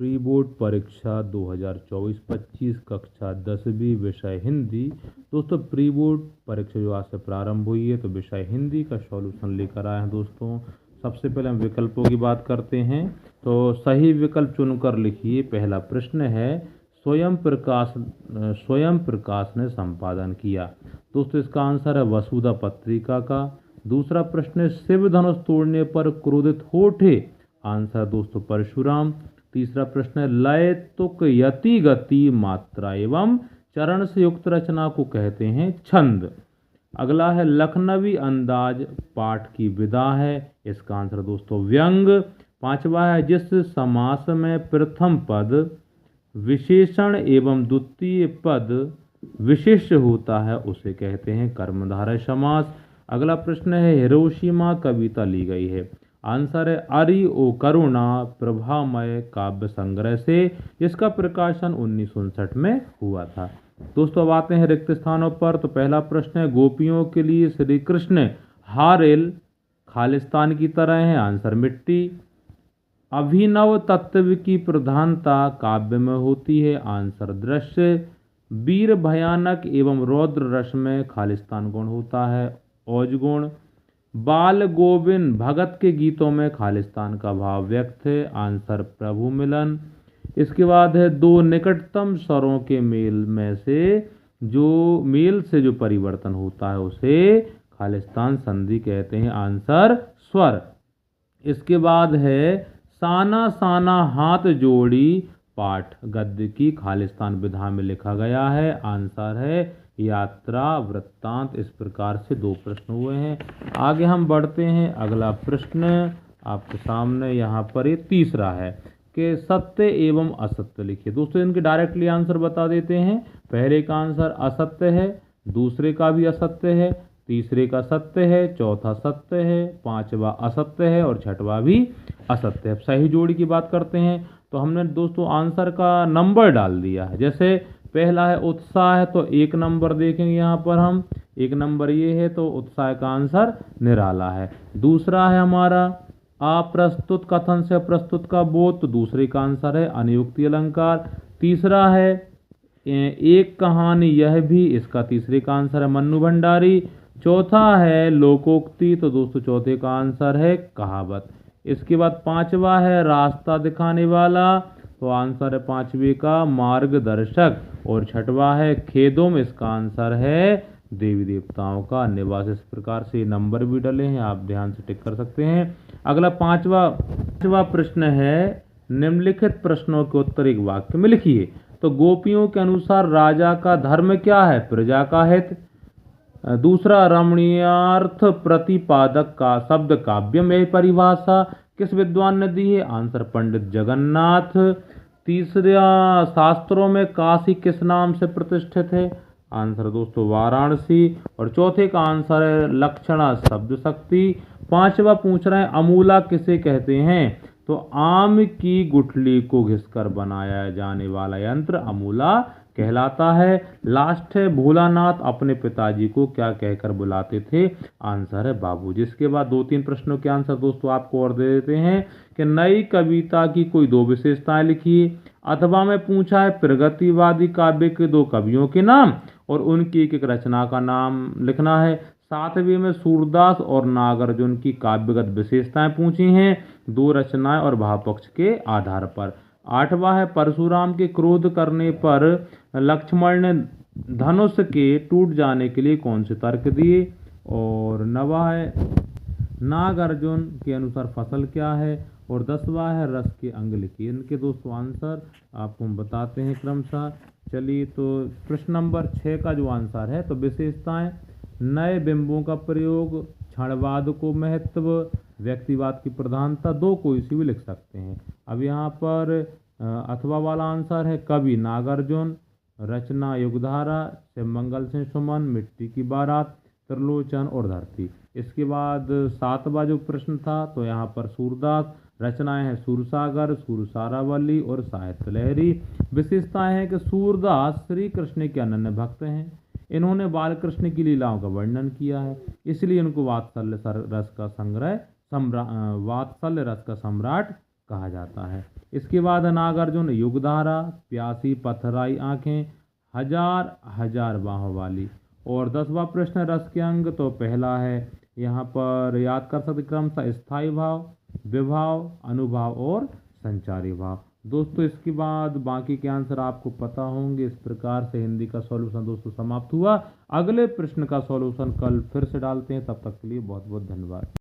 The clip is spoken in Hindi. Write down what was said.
प्री बोर्ड परीक्षा 2024-25 कक्षा 10वीं विषय हिंदी। दोस्तों प्री बोर्ड परीक्षा जो आज से प्रारंभ हुई है तो विषय हिंदी का सॉल्यूशन लेकर आए हैं। दोस्तों सबसे पहले हम विकल्पों की बात करते हैं तो सही विकल्प चुनकर लिखिए। पहला प्रश्न है स्वयं प्रकाश ने संपादन किया। दोस्तों इसका आंसर है वसुधा पत्रिका का। दूसरा प्रश्न है शिव धनुष तोड़ने पर क्रोधित हो उठे। आंसर दोस्तों परशुराम। तीसरा प्रश्न है लय तुक यति गति मात्रा एवं चरण से युक्त रचना को कहते हैं छंद। अगला है लखनवी अंदाज पाठ की विधा है। इसका आंसर दोस्तों व्यंग। पांचवा है जिस समास में प्रथम पद विशेषण एवं द्वितीय पद विशेष्य होता है उसे कहते हैं कर्मधारय समास। अगला प्रश्न है हिरोशिमा कविता ली गई है। आंसर है अरि ओ करुणा प्रभामय काव्य संग्रह से, जिसका प्रकाशन 1959 में हुआ था। दोस्तों अब आते हैं रिक्त स्थानों पर। तो पहला प्रश्न है गोपियों के लिए श्री कृष्ण हारेल खालिस्तान की तरह है। आंसर मिट्टी। अभिनव तत्व की प्रधानता काव्य में होती है। आंसर दृश्य। वीर भयानक एवं रौद्र रस में खालिस्तान गुण होता है औज गुण। बाल गोविंद भगत के गीतों में खालिस्तान का भाव व्यक्त है। आंसर प्रभु मिलन। इसके बाद है दो निकटतम स्वरों के मेल से जो परिवर्तन होता है उसे खालिस्तान संधि कहते हैं। आंसर स्वर। इसके बाद है साना साना हाथ जोड़ी पाठ गद्य की खालिस्तान विधा में लिखा गया है। आंसर है यात्रा वृत्तांत। इस प्रकार से दो प्रश्न हुए हैं। आगे हम बढ़ते हैं। अगला प्रश्न आपके सामने यहाँ पर ये तीसरा है कि सत्य एवं असत्य लिखिए। दोस्तों इनके डायरेक्टली आंसर बता देते हैं। पहले का आंसर असत्य है, दूसरे का भी असत्य है, तीसरे का सत्य है, चौथा सत्य है, पांचवा असत्य है और छठवां भी असत्य है। सही जोड़ी की बात करते हैं तो हमने दोस्तों आंसर का नंबर डाल दिया है। जैसे पहला है उत्साह है तो 1 नंबर देखेंगे यहाँ पर हम 1 नंबर ये है तो उत्साह का आंसर निराला है। दूसरा है हमारा अप्रस्तुत कथन से प्रस्तुत का बोध तो दूसरे का आंसर है अनियुक्ति अलंकार। तीसरा है एक कहानी यह भी, इसका तीसरे का आंसर है मन्नू भंडारी। चौथा है लोकोक्ति तो दोस्तों चौथे का आंसर है कहावत। इसके बाद पांचवा है रास्ता दिखाने वाला तो आंसर है पांचवे का मार्गदर्शक। और छठवा है खेदोम, इसका आंसर है देवी देवताओं का निवास। इस प्रकार से नंबर भी डले हैं, आप ध्यान से टिक कर सकते हैं। अगला पांचवा प्रश्न है निम्नलिखित प्रश्नों के उत्तर एक वाक्य में लिखिए। तो गोपियों के अनुसार राजा का धर्म क्या है? प्रजा का हित। दूसरा रमणीयार्थ प्रतिपादक का शब्द काव्य में परिभाषा किस विद्वान ने दी है? आंसर पंडित जगन्नाथ। तीसरा शास्त्रों में काशी किस नाम से प्रतिष्ठित है? आंसर दोस्तों वाराणसी। और चौथे का आंसर है लक्षणा शब्द शक्ति। पांचवा पूछ रहे हैं अमूला किसे कहते हैं? तो आम की गुठली को घिसकर बनाया जाने वाला यंत्र अमूला कहलाता है। लास्ट है भोलानाथ अपने पिताजी को क्या कहकर बुलाते थे? आंसर है बाबू। जिसके बाद 2-3 प्रश्नों के आंसर दोस्तों आपको और दे देते हैं कि नई कविता की कोई 2 विशेषताएं लिखिए। अथवा में पूछा है प्रगतिवादी काव्य के 2 कवियों के नाम और उनकी एक रचना का नाम लिखना है। 7वीं में सूरदास और नागार्जुन की काव्यगत विशेषताएं पूछी हैं 2 रचनाएं और भाव पक्ष के आधार पर। 8वां है परशुराम के क्रोध करने पर लक्ष्मण ने धनुष के टूट जाने के लिए कौन से तर्क दिए। और 9वां है नागार्जुन के अनुसार फसल क्या है। और 10वां है रस के अंग लिखिए। इनके दोस्तों आंसर आपको हम बताते हैं क्रमशः। चलिए तो प्रश्न नंबर 6 का जो आंसर है तो विशेषताएं नए बिंबों का प्रयोग, क्षणवाद को महत्व, व्यक्तिवाद की प्रधानता, 2 कोई सी भी लिख सकते हैं। अब यहाँ पर अथवा वाला आंसर है कवि नागार्जुन, रचना युगधारा, शिवमंगल सिंह सुमन, मिट्टी की बारात, त्रिलोचन और धरती। इसके बाद 7वां जो प्रश्न था तो यहाँ पर सूरदास, रचनाएं हैं सूरसागर, सूरसारावली और साहित्य लहरी। विशेषताएं हैं कि सूरदास श्री कृष्ण के अनन्य भक्त हैं। इन्होंने बाल कृष्ण की लीलाओं का वर्णन किया है, इसलिए इनको वात्सल्य रस का सम्राट कहा जाता है। इसके बाद नागार्जुन युगधारा, प्यासी पथराई आंखें, हजार हजार बाहों वाली। और 10वां प्रश्न रस के अंग, तो पहला है यहाँ पर याद कर सकते क्रमशः स्थायी भाव, विभाव, अनुभाव और संचारी भाव। दोस्तों इसके बाद बाकी के आंसर आपको पता होंगे। इस प्रकार से हिंदी का सॉल्यूशन दोस्तों समाप्त हुआ। अगले प्रश्न का सॉल्यूशन कल फिर से डालते हैं, तब तक के लिए बहुत बहुत धन्यवाद।